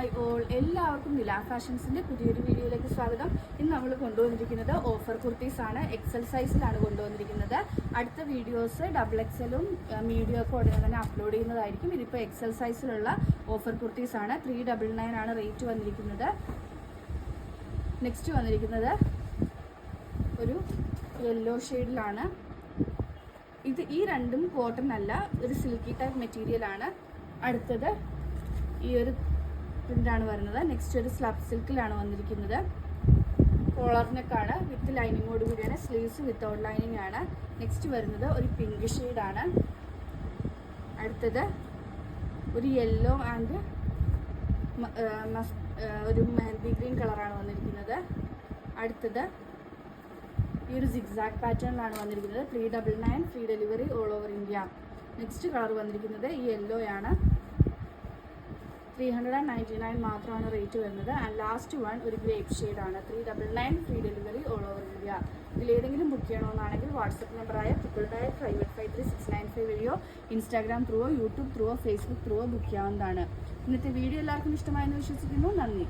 Hi all, എല്ലാവർക്കും നില ഫാഷൻസിൻ്റെ പുതിയൊരു വീഡിയോയിലേക്ക് സ്വാഗതം. ഇന്ന് നമ്മൾ കൊണ്ടുവന്നിരിക്കുന്നത് ഓഫർ കുർത്തീസ് ആണ്. എക്സൽ സൈസിലാണ് കൊണ്ടുവന്നിരിക്കുന്നത്. അടുത്ത വീഡിയോസ് XXL മീഡിയം ഒക്കെ ഉടനെ തന്നെ അപ്ലോഡ് ചെയ്യുന്നതായിരിക്കും. ഇതിപ്പോൾ എക്സൽ സൈസിലുള്ള ഓഫർ കുർത്തീസ് ആണ്. 399 ആണ് റേറ്റ് വന്നിരിക്കുന്നത്. നെക്സ്റ്റ് വന്നിരിക്കുന്നത് ഒരു യെല്ലോ ഷെയ്ഡിലാണ്. ഈ രണ്ടും കോട്ടൺ അല്ല, ഒരു സിൽക്കി ടൈപ്പ് മെറ്റീരിയൽ ആണ്. അടുത്തത് ഈ ഒരു പ്രിൻ്റാണ് വരുന്നത്. നെക്സ്റ്റ് ഒരു സ്ലബ് സിൽക്കിലാണ് വന്നിരിക്കുന്നത്. കോളർ നെക്കാണ്, വിത്ത് ലൈനിങ്ങോട് കൂടിയാണ്. സ്ലീവ്സ് വിത്തൗട്ട് ലൈനിങ് ആണ്. നെക്സ്റ്റ് വരുന്നത് ഒരു പിങ്ക് ഷെയ്ഡാണ്. അടുത്തത് ഒരു യെല്ലോ ആൻഡ് ഒരു മെഹന്തി ഗ്രീൻ കളറാണ് വന്നിരിക്കുന്നത്. അടുത്തത് ഈ ഒരു സിഗ്സാഗ് പാറ്റേണിലാണ് വന്നിരിക്കുന്നത്. 399 free delivery all over India. Next colour വന്നിരിക്കുന്നത് ഈ യെല്ലോ ആണ്. 399 മാത്രമാണ് റേറ്റ് വരുന്നത്. ആൻഡ് ലാസ്റ്റ് വൺ ഒരു ഗ്രേപ്പ് ഷെയ്ഡാണ്. 399 free delivery all over India. ഇതിലേതെങ്കിലും ബുക്ക് ചെയ്യണമെന്നാണെങ്കിൽ വാട്സപ്പ് നമ്പറായ 999585369 വഴിയോ ഇൻസ്റ്റാഗ്രാം ത്രൂവോ യൂട്യൂബ് ത്രൂവോ ഫേസ്ബുക്ക് ത്രൂവോ ബുക്ക് ചെയ്യാവുന്നതാണ്. ഇന്നത്തെ വീഡിയോ എല്ലാവർക്കും ഇഷ്ടമായെന്ന് വിശ്വസിക്കുന്നു. നന്ദി.